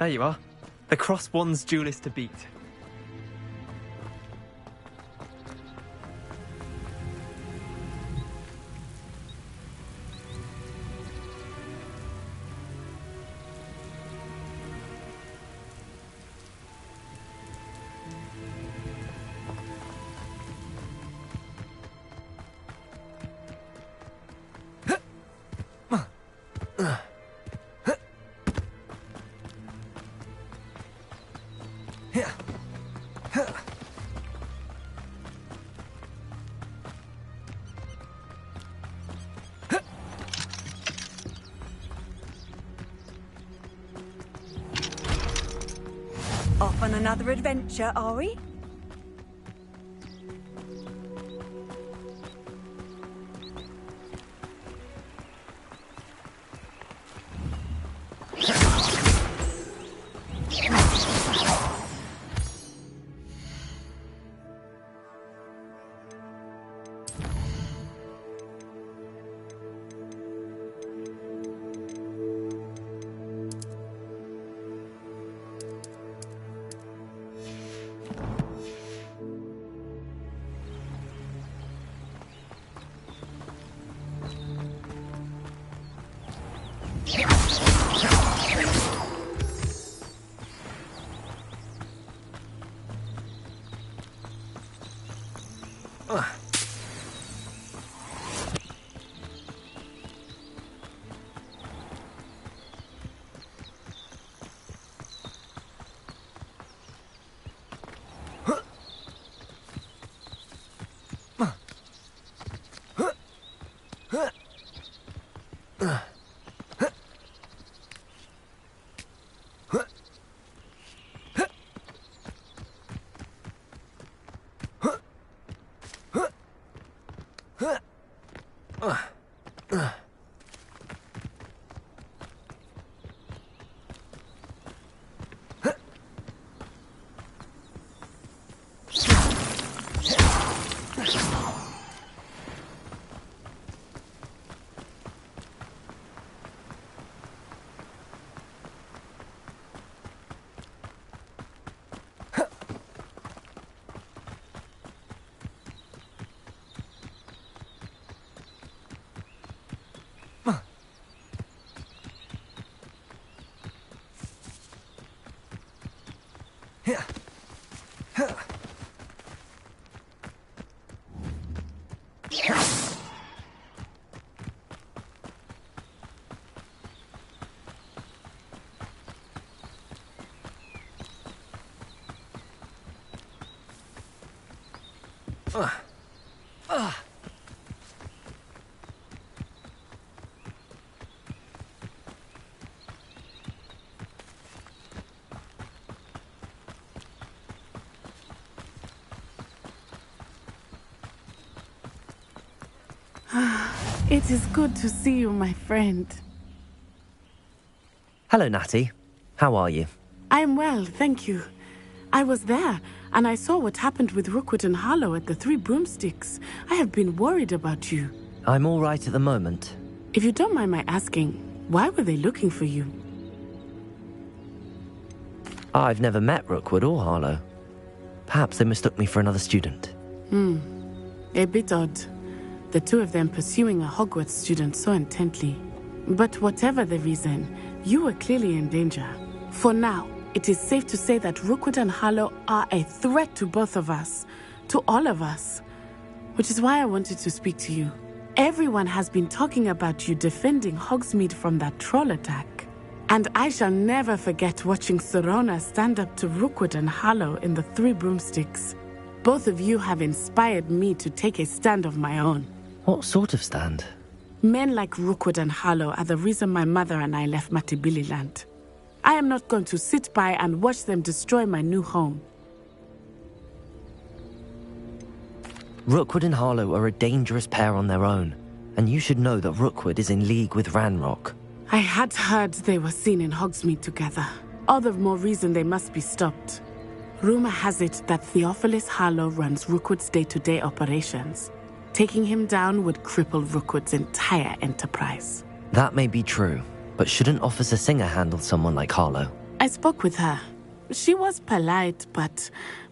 There you are. The Cross Wands duelist to beat. Off on another adventure, are we? It is good to see you, my friend. Hello, Natty. How are you? I'm well, thank you. I was there, and I saw what happened with Rookwood and Harlow at the Three Broomsticks. I have been worried about you. I'm all right at the moment. If you don't mind my asking, why were they looking for you? I've never met Rookwood or Harlow. Perhaps they mistook me for another student. A bit odd. The two of them pursuing a Hogwarts student so intently. But whatever the reason, you were clearly in danger. For now, it is safe to say that Rookwood and Harlow are a threat to both of us. To all of us. Which is why I wanted to speak to you. Everyone has been talking about you defending Hogsmeade from that troll attack. And I shall never forget watching Serona stand up to Rookwood and Harlow in the Three Broomsticks. Both of you have inspired me to take a stand of my own. What sort of stand? Men like Rookwood and Harlow are the reason my mother and I left Matibili-land. I am not going to sit by and watch them destroy my new home. Rookwood and Harlow are a dangerous pair on their own, and you should know that Rookwood is in league with Ranrock. I had heard they were seen in Hogsmeade together. All the more reason they must be stopped. Rumor has it that Theophilus Harlow runs Rookwood's day-to-day operations. Taking him down would cripple Rookwood's entire enterprise. That may be true, but shouldn't Officer Singer handle someone like Harlow? I spoke with her. She was polite, but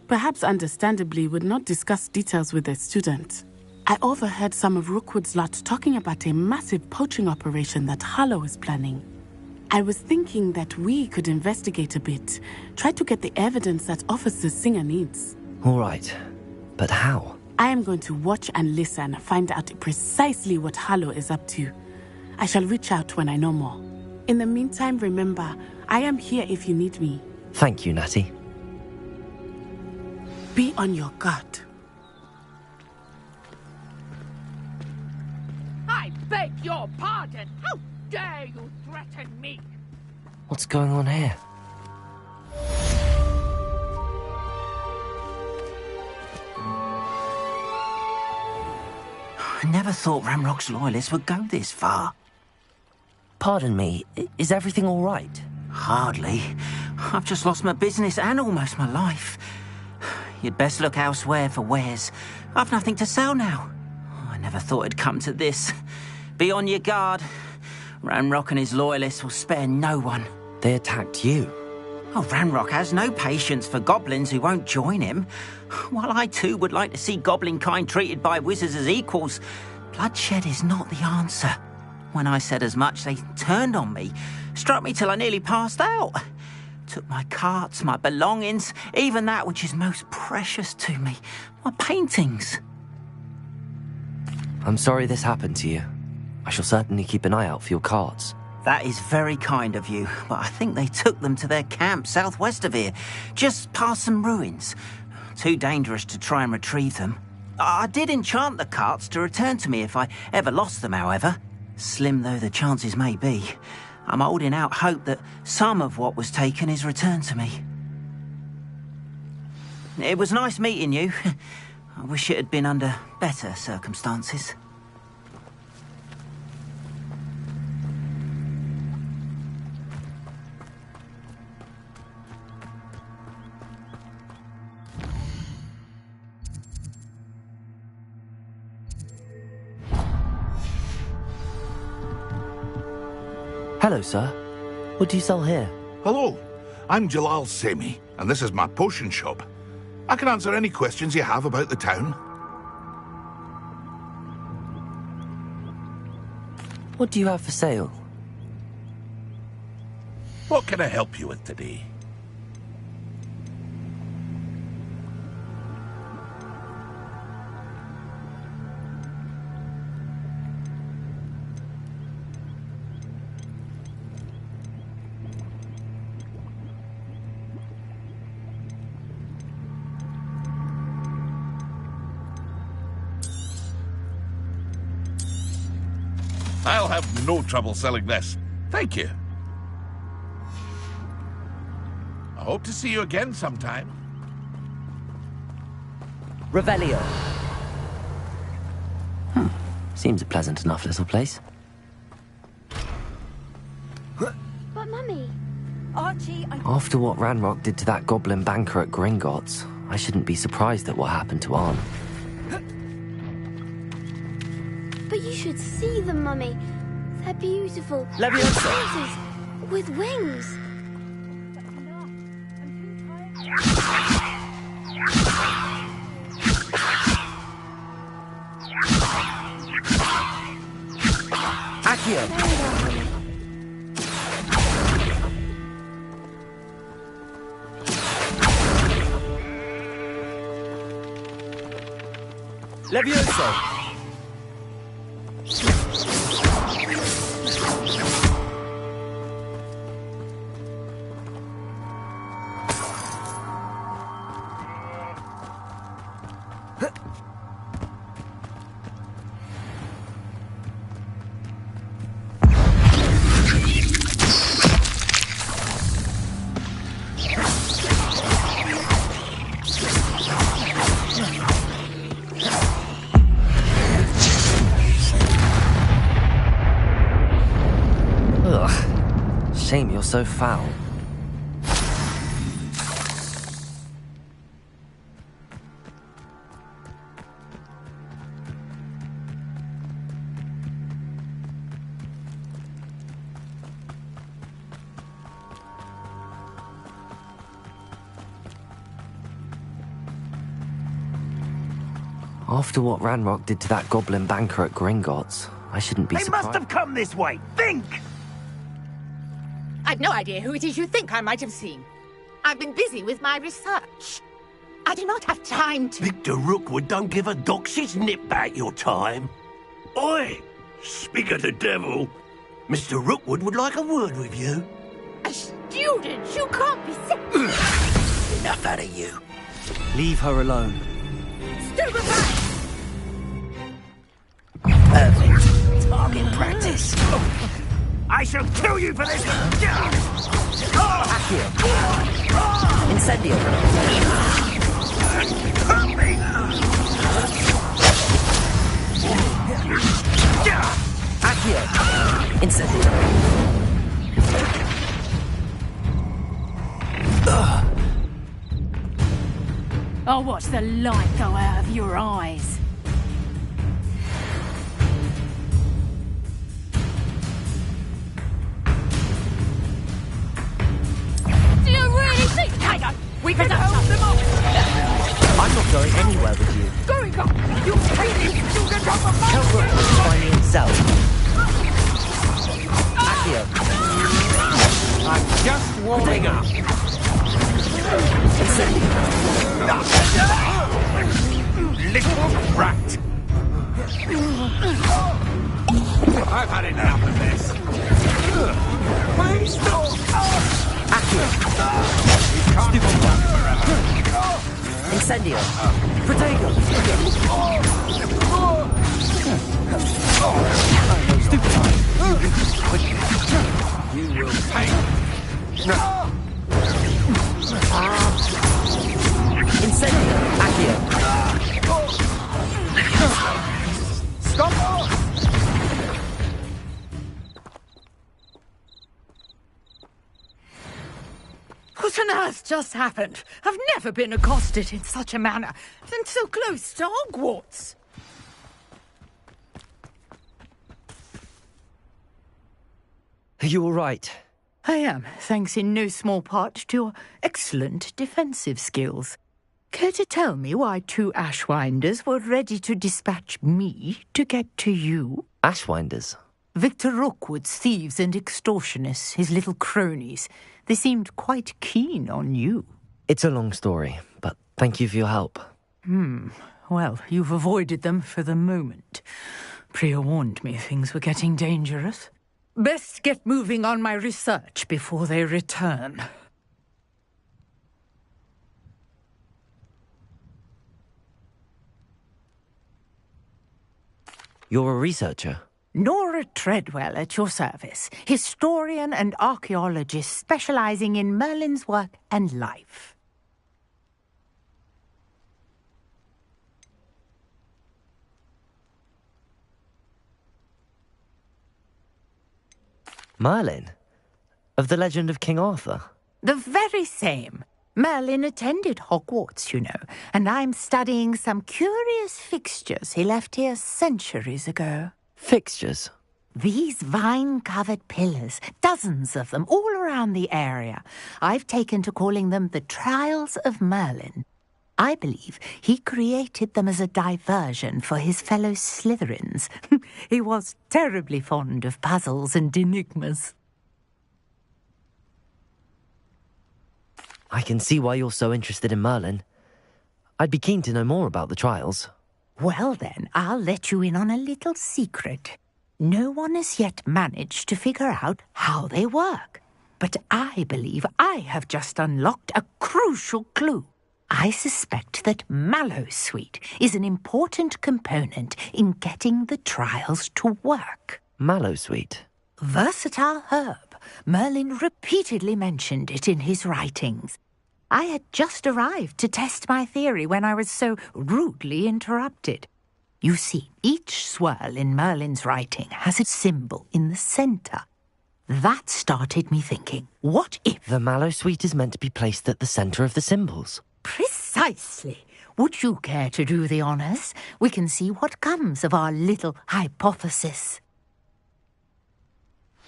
perhaps understandably would not discuss details with a student. I overheard some of Rookwood's lot talking about a massive poaching operation that Harlow is planning. I was thinking that we could investigate a bit, try to get the evidence that Officer Singer needs. All right, but how? I am going to watch and listen, find out precisely what Harlow is up to. I shall reach out when I know more. In the meantime, remember, I am here if you need me. Thank you, Natty. Be on your guard. I beg your pardon! How dare you threaten me? What's going on here? I never thought Ranrock's loyalists would go this far. Pardon me, is everything all right? Hardly. I've just lost my business and almost my life. You'd best look elsewhere for wares. I've nothing to sell now. I never thought it'd come to this. Be on your guard. Ranrock and his loyalists will spare no one. They attacked you. Oh, Ranrock has no patience for goblins who won't join him. While I too would like to see goblin kind treated by wizards as equals, bloodshed is not the answer. When I said as much, they turned on me, struck me till I nearly passed out. Took my carts, my belongings, even that which is most precious to me, my paintings. I'm sorry this happened to you. I shall certainly keep an eye out for your carts. That is very kind of you, but I think they took them to their camp southwest of here, just past some ruins. Too dangerous to try and retrieve them. I did enchant the carts to return to me if I ever lost them, however. Slim though the chances may be, I'm holding out hope that some of what was taken is returned to me. It was nice meeting you. I wish it had been under better circumstances. Hello, sir. What do you sell here? Hello, I'm Jalal Semi, and this is my potion shop. I can answer any questions you have about the town. What do you have for sale? What can I help you with today? I'll have no trouble selling this. Thank you. I hope to see you again sometime. Revelio. Seems a pleasant enough little place. But Mummy... Archie, After what Ranrock did to that goblin banker at Gringotts, I shouldn't be surprised at what happened to Arn. But you should see them, Mummy. They're beautiful. Leviosa! Houses with wings. Accio! Leviosa! Shame you're so foul. After what Ranrock did to that goblin banker at Gringotts, I shouldn't be surprised. They must have come this way! Think! I've no idea who it is you think I might have seen. I've been busy with my research. I do not have time to... Victor Rookwood don't give a doxy's nip back your time. Oi! Speak of the devil. Mr. Rookwood would like a word with you. A student? You can't be sick. Enough out of you. Leave her alone. Stupefy! Perfect. Target practice. I shall kill you for this! Accio. Incendio. Hurt me! Accio. Incendio. I'll watch the light go out of your eyes. Do you really think, hang on, we can hold them off? I'm not going anywhere with you. Going on! You hated student of the Tell Rookwood to find me himself. Accio. I'm just warming up. Little brat! I've had enough of this. Please stop! Accio. Stupid one forever. Incendio. Protego. Stupid. You will pay. Incendio. Accio. Stop! What on earth just happened? I've never been accosted in such a manner, and so close to Hogwarts. Are you all right? I am, thanks in no small part to your excellent defensive skills. Care to tell me why two Ashwinders were ready to dispatch me to get to you? Ashwinders? Victor Rookwood's thieves and extortionists, his little cronies. They seemed quite keen on you. It's a long story, but thank you for your help. Well, you've avoided them for the moment. Priya warned me things were getting dangerous. Best get moving on my research before they return. You're a researcher? Nora Treadwell at your service, historian and archaeologist specializing in Merlin's work and life. Merlin? Of the legend of King Arthur? The very same. Merlin attended Hogwarts, you know, and I'm studying some curious fixtures he left here centuries ago. Fixtures? These vine-covered pillars, dozens of them, all around the area. I've taken to calling them the Trials of Merlin. I believe he created them as a diversion for his fellow Slytherins. He was terribly fond of puzzles and enigmas. I can see why you're so interested in Merlin. I'd be keen to know more about the trials. Well then, I'll let you in on a little secret. No one has yet managed to figure out how they work. But I believe I have just unlocked a crucial clue. I suspect that Mallowsweet is an important component in getting the trials to work. Mallowsweet? Versatile herb. Merlin repeatedly mentioned it in his writings. I had just arrived to test my theory when I was so rudely interrupted. You see, each swirl in Merlin's writing has a symbol in the centre. That started me thinking, what if... The Mallowsweet is meant to be placed at the centre of the symbols. Precisely. Would you care to do the honours? We can see what comes of our little hypothesis.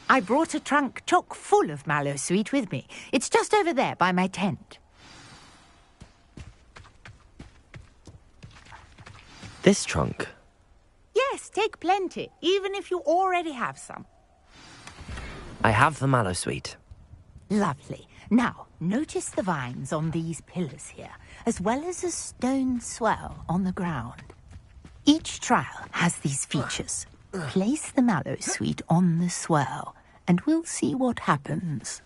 I brought a trunk chock full of Mallowsweet with me. It's just over there by my tent. This trunk? Yes, take plenty, even if you already have some. I have the mallow sweet. Lovely. Now, notice the vines on these pillars here, as well as a stone swell on the ground. Each trial has these features. Place the mallow sweet on the swell, and we'll see what happens.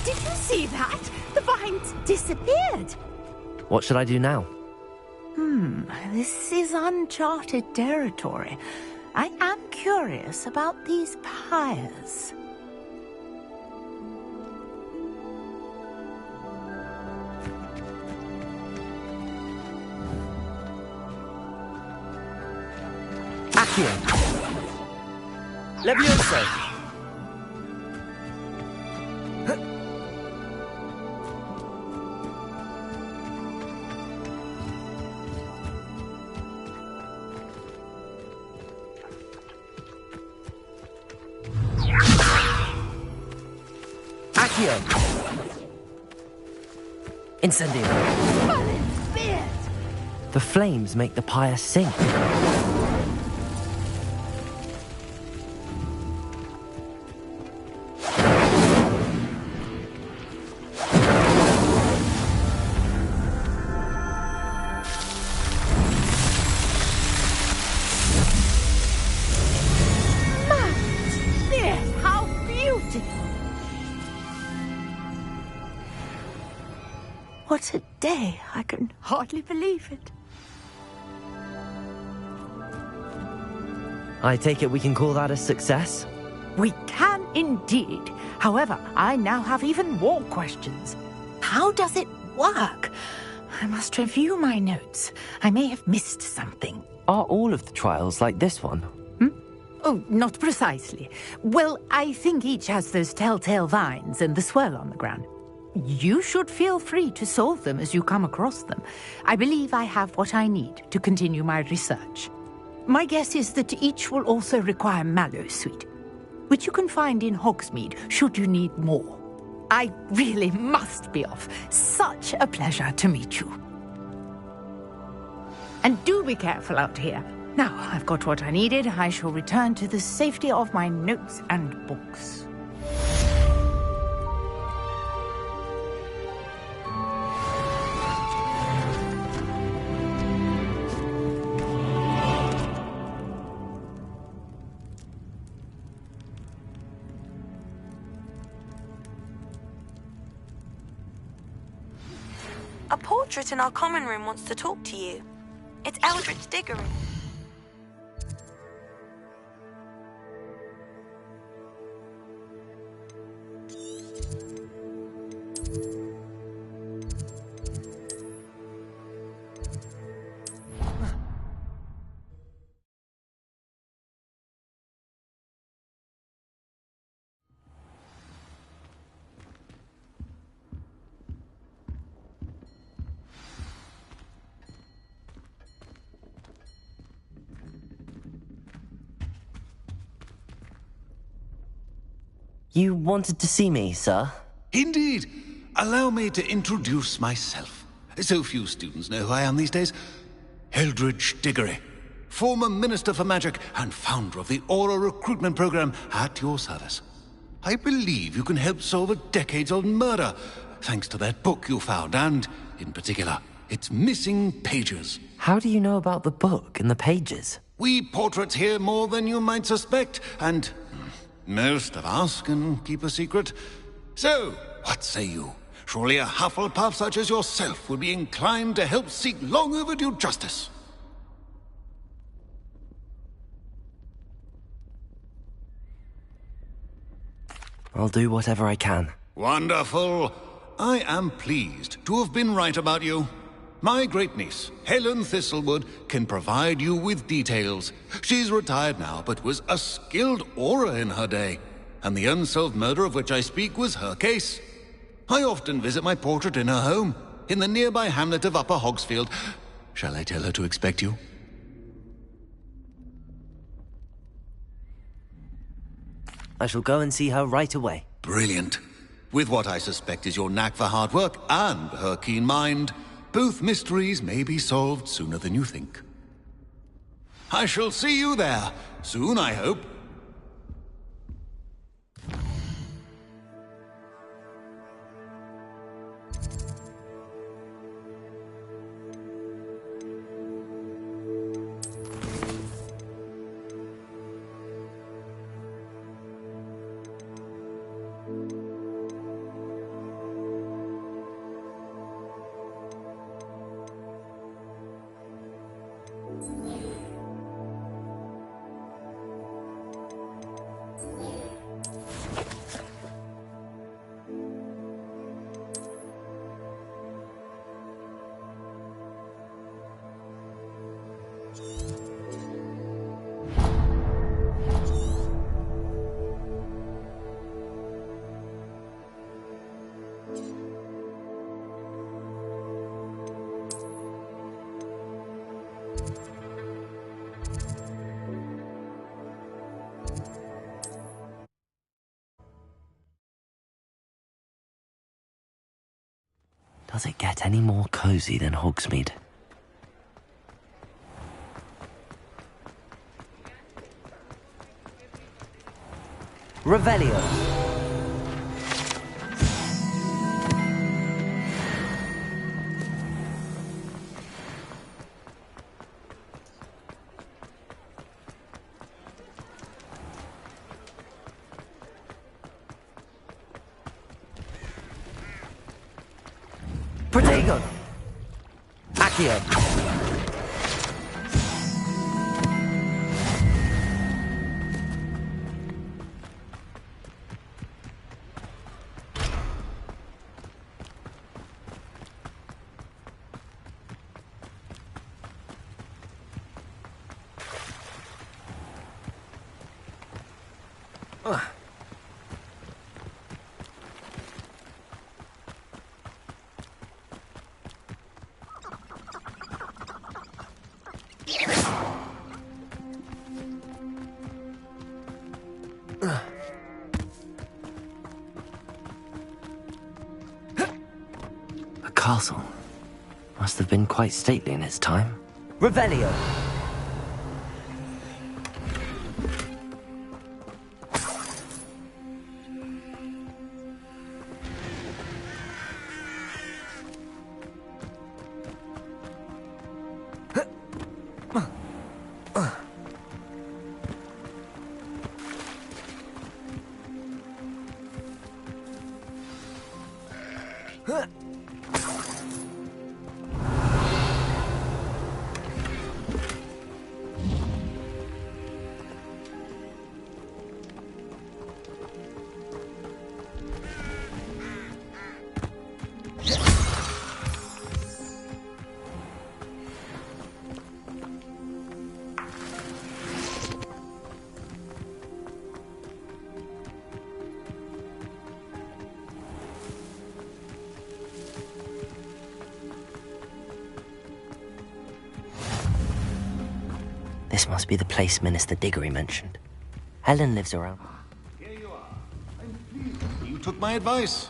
Did you see that? The vines disappeared. What should I do now? This is uncharted territory. I am curious about these pyres. Accio! Levioso! Incendio. The flames make the pyre sink. How beautiful! What a day! I can hardly believe it. I take it we can call that a success? We can indeed. However, I now have even more questions. How does it work? I must review my notes. I may have missed something. Are all of the trials like this one? Oh, not precisely. Well, I think each has those telltale vines and the swirl on the ground. You should feel free to solve them as you come across them. I believe I have what I need to continue my research. My guess is that each will also require mallow sweet, which you can find in Hogsmeade should you need more. I really must be off. Such a pleasure to meet you. And do be careful out here. Now I've got what I needed, I shall return to the safety of my notes and books. A portrait in our common room wants to talk to you. It's Eldritch Diggory. You wanted to see me, sir? Indeed. Allow me to introduce myself. So few students know who I am these days. Eldritch Diggory, former Minister for Magic and founder of the Aura Recruitment Program at your service. I believe you can help solve a decades-old murder, thanks to that book you found, and, in particular, its missing pages. How do you know about the book and the pages? We portraits hear more than you might suspect, and most of us can keep a secret. So, what say you? Surely a Hufflepuff such as yourself would be inclined to help seek long overdue justice. I'll do whatever I can. Wonderful. I am pleased to have been right about you. My great-niece, Helen Thistlewood, can provide you with details. She's retired now, but was a skilled aura in her day. And the unsolved murder of which I speak was her case. I often visit my portrait in her home, in the nearby hamlet of Upper Hogsfield. Shall I tell her to expect you? I shall go and see her right away. Brilliant. With what I suspect is your knack for hard work and her keen mind, both mysteries may be solved sooner than you think. I shall see you there, soon I hope. Does it get any more cozy than Hogsmeade? Revelio. Protego! Accio! The castle must have been quite stately in its time. Revelio! This must be the place Minister Diggory mentioned. Helen lives around. Here you are. I'm pleased you took my advice.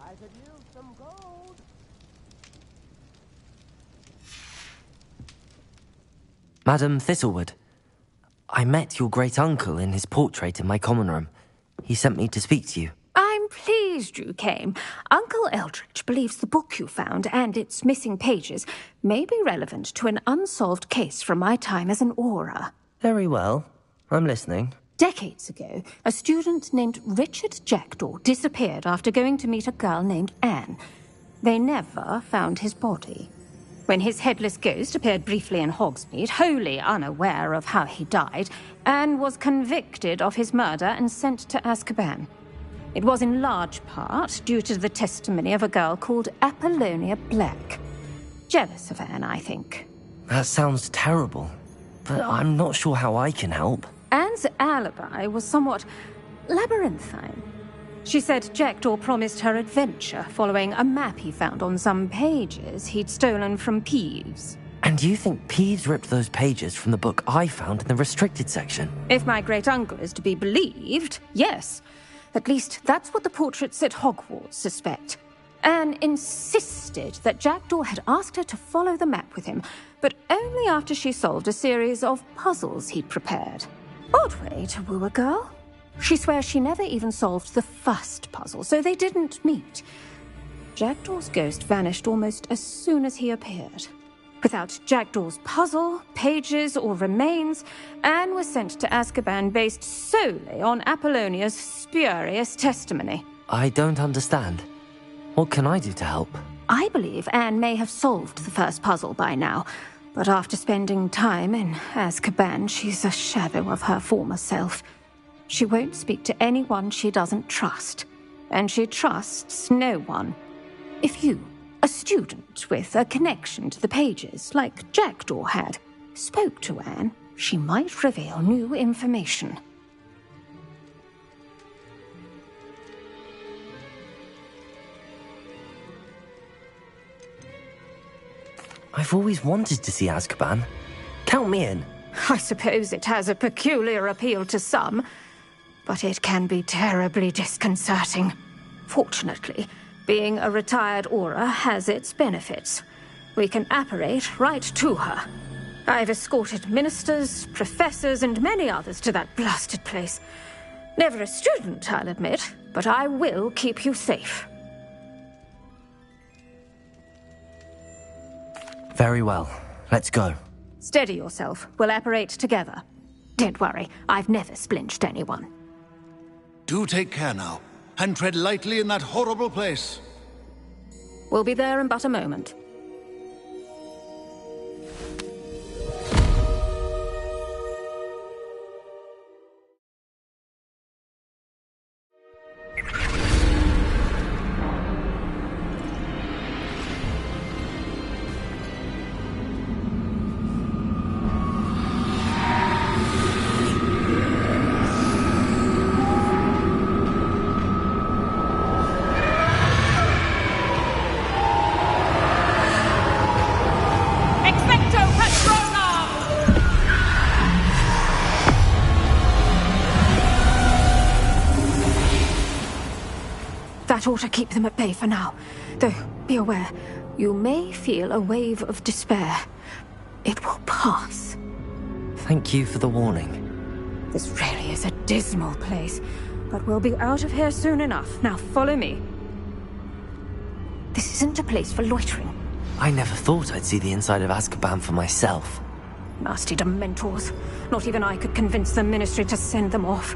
I could use some gold. Madam Thistlewood, I met your great-uncle in his portrait in my common room. He sent me to speak to you. I'm pleased you came. Uncle Eldridge believes the book you found and its missing pages may be relevant to an unsolved case from my time as an Auror. Very well. I'm listening. Decades ago, a student named Richard Jackdaw disappeared after going to meet a girl named Anne. They never found his body. When his headless ghost appeared briefly in Hogsmeade, wholly unaware of how he died, Anne was convicted of his murder and sent to Azkaban. It was in large part due to the testimony of a girl called Apollonia Black. Jealous of Anne, I think. That sounds terrible, but I'm not sure how I can help. Anne's alibi was somewhat labyrinthine. She said Jackdaw promised her adventure following a map he found on some pages he'd stolen from Peeves. And you think Peeves ripped those pages from the book I found in the restricted section? If my great-uncle is to be believed, yes. At least that's what the portraits at Hogwarts suspect. Anne insisted that Jackdaw had asked her to follow the map with him, but only after she solved a series of puzzles he'd prepared. Odd way to woo a girl. She swears she never even solved the first puzzle, so they didn't meet. Jackdaw's ghost vanished almost as soon as he appeared. Without Jackdaw's puzzle, pages, or remains, Anne was sent to Azkaban based solely on Apollonia's spurious testimony. I don't understand. What can I do to help? I believe Anne may have solved the first puzzle by now, but after spending time in Azkaban, she's a shadow of her former self. She won't speak to anyone she doesn't trust, and she trusts no one. If you, a student with a connection to the pages, like Jackdaw had, spoke to Anne, she might reveal new information. I've always wanted to see Azkaban. Count me in. I suppose it has a peculiar appeal to some, but it can be terribly disconcerting. Fortunately, being a retired Auror has its benefits. We can apparate right to her. I've escorted ministers, professors, and many others to that blasted place. Never a student, I'll admit, but I will keep you safe. Very well. Let's go. Steady yourself. We'll apparate together. Don't worry, I've never splinched anyone. Do take care now, and tread lightly in that horrible place. We'll be there in but a moment. That ought to keep them at bay for now. Though, be aware, you may feel a wave of despair. It will pass. Thank you for the warning. This really is a dismal place, but we'll be out of here soon enough. Now follow me. This isn't a place for loitering. I never thought I'd see the inside of Azkaban for myself. Nasty Dementors. Not even I could convince the Ministry to send them off.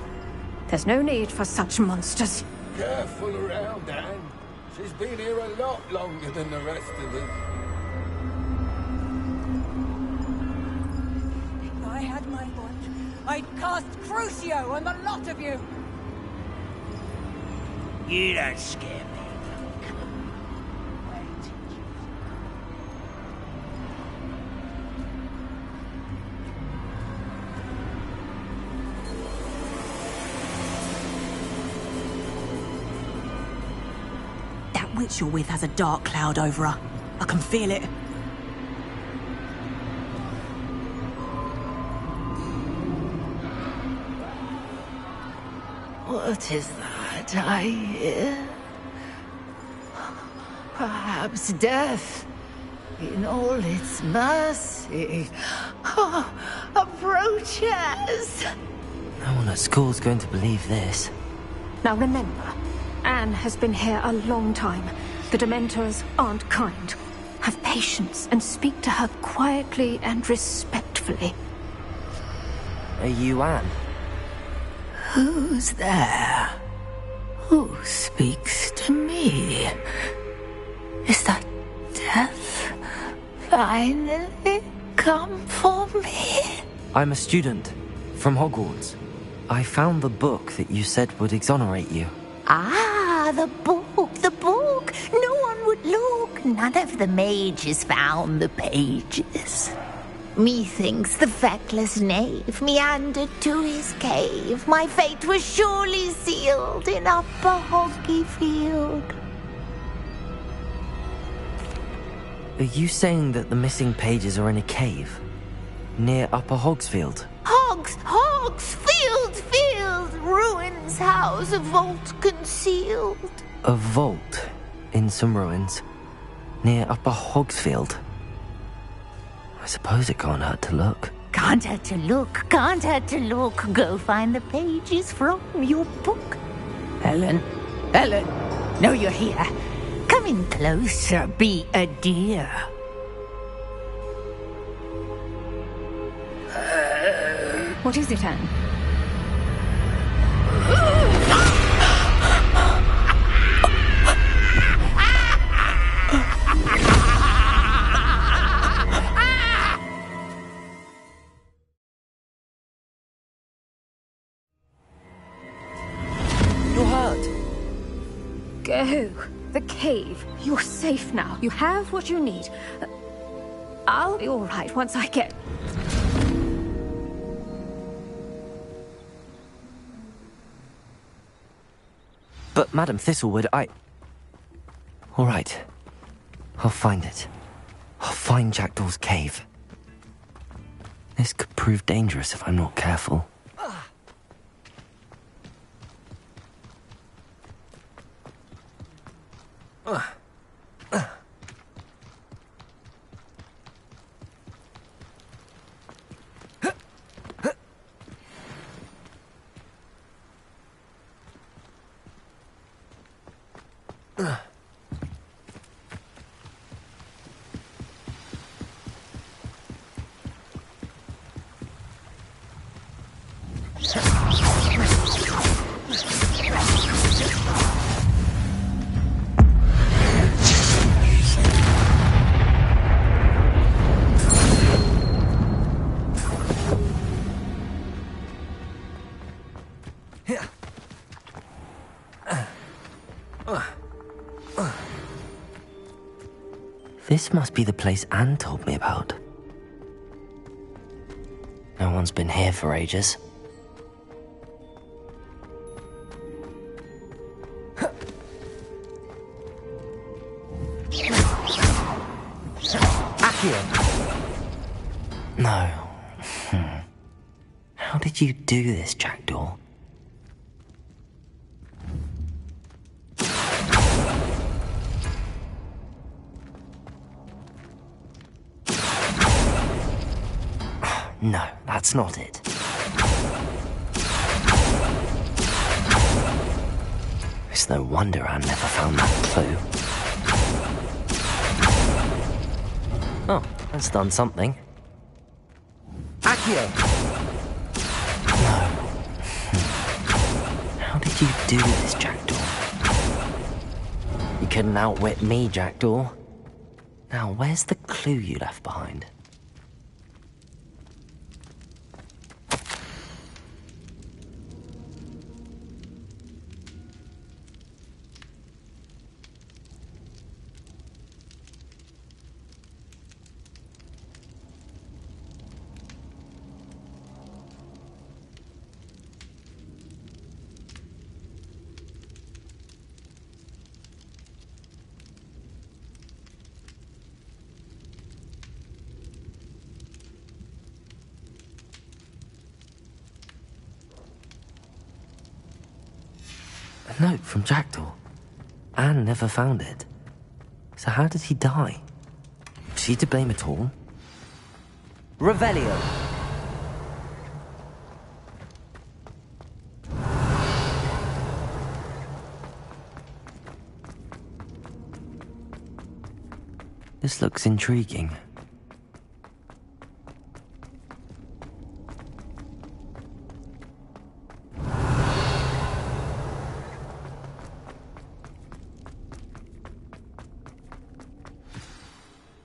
There's no need for such monsters. Careful around, Anne. She's been here a lot longer than the rest of us. If I had my wand, I'd cast Crucio on the lot of you. You don't scare me. That witch you're with has a dark cloud over her. I can feel it. What is that I hear? Perhaps death, in all its mercy, approaches. No one at school's going to believe this. Now remember, Anne has been here a long time. The Dementors aren't kind. Have patience and speak to her quietly and respectfully. Are you Anne? Who's there? Who speaks to me? Is that death finally come for me? I'm a student from Hogwarts. I found the book that you said would exonerate you. Ah, the book, the book. No one would look. None of the mages found the pages. Methinks the feckless knave meandered to his cave. My fate was surely sealed in Upper Hoggyfield. Are you saying that the missing pages are in a cave? Near Upper Hogsfield? Field! Ruins house a vault concealed. A vault in some ruins? Near Upper Hogsfield? I suppose it can't hurt to look. Can't hurt to look. Go find the pages from your book. Ellen! No, you're here. Come in closer, be a dear. What is it, Anne? You're hurt. Go. The cave. You're safe now. You have what you need. I'll be all right once I get... But, Madam Thistlewood, All right. I'll find it. I'll find Jackdaw's cave. This could prove dangerous if I'm not careful. This must be the place Anne told me about. No one's been here for ages. No. How did you do this, Jackdaw? No, that's not it. It's no wonder Anne never found that clue. Oh, that's done something. Accio! No. How did you do this, Jackdaw? You couldn't outwit me, Jackdaw. Now, where's the clue you left behind? A note from Jackdaw. Anne never found it. So how did he die? Was she to blame at all? Revelio! This looks intriguing.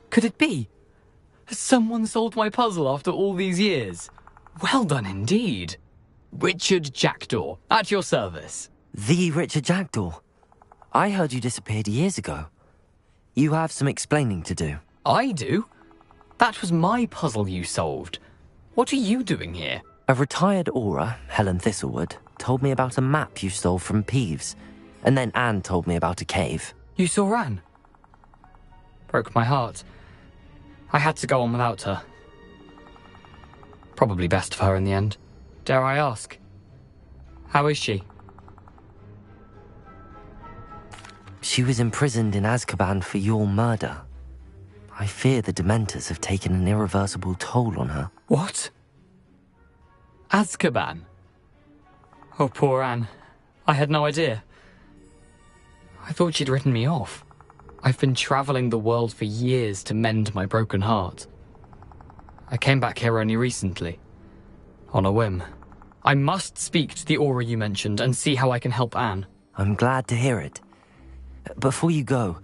Could it be? Has someone solved my puzzle after all these years? Well done indeed. Richard Jackdaw, at your service. The Richard Jackdaw. I heard you disappeared years ago. You have some explaining to do. I do? That was my puzzle you solved. What are you doing here? A retired Aura, Helen Thistlewood, told me about a map you stole from Peeves, and then Anne told me about a cave. You saw Anne? Broke my heart. I had to go on without her. Probably best for her in the end. Dare I ask? How is she? She was imprisoned in Azkaban for your murder. I fear the Dementors have taken an irreversible toll on her. What? Azkaban? Oh, poor Anne. I had no idea. I thought she'd written me off. I've been travelling the world for years to mend my broken heart. I came back here only recently. On a whim. I must speak to the Aura you mentioned and see how I can help Anne. I'm glad to hear it. Before you go,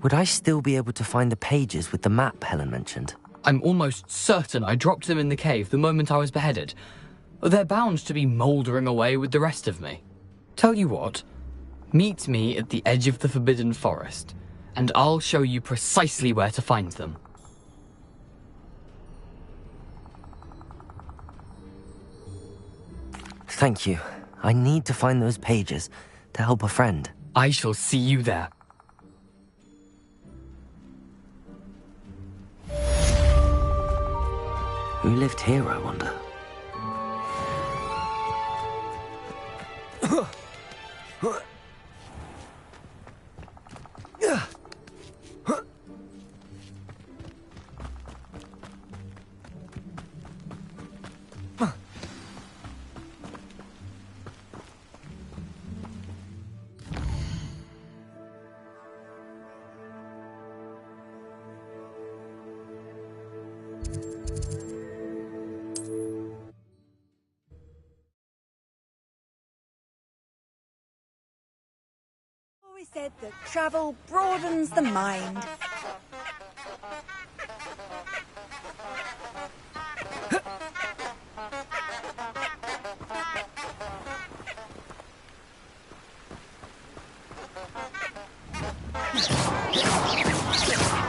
would I still be able to find the pages with the map Helen mentioned? I'm almost certain I dropped them in the cave the moment I was beheaded. They're bound to be mouldering away with the rest of me. Tell you what, meet me at the edge of the Forbidden Forest, and I'll show you precisely where to find them. Thank you. I need to find those pages to help a friend. I shall see you there. Who lived here, I wonder? Always said that travel broadens the mind.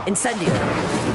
Incendio!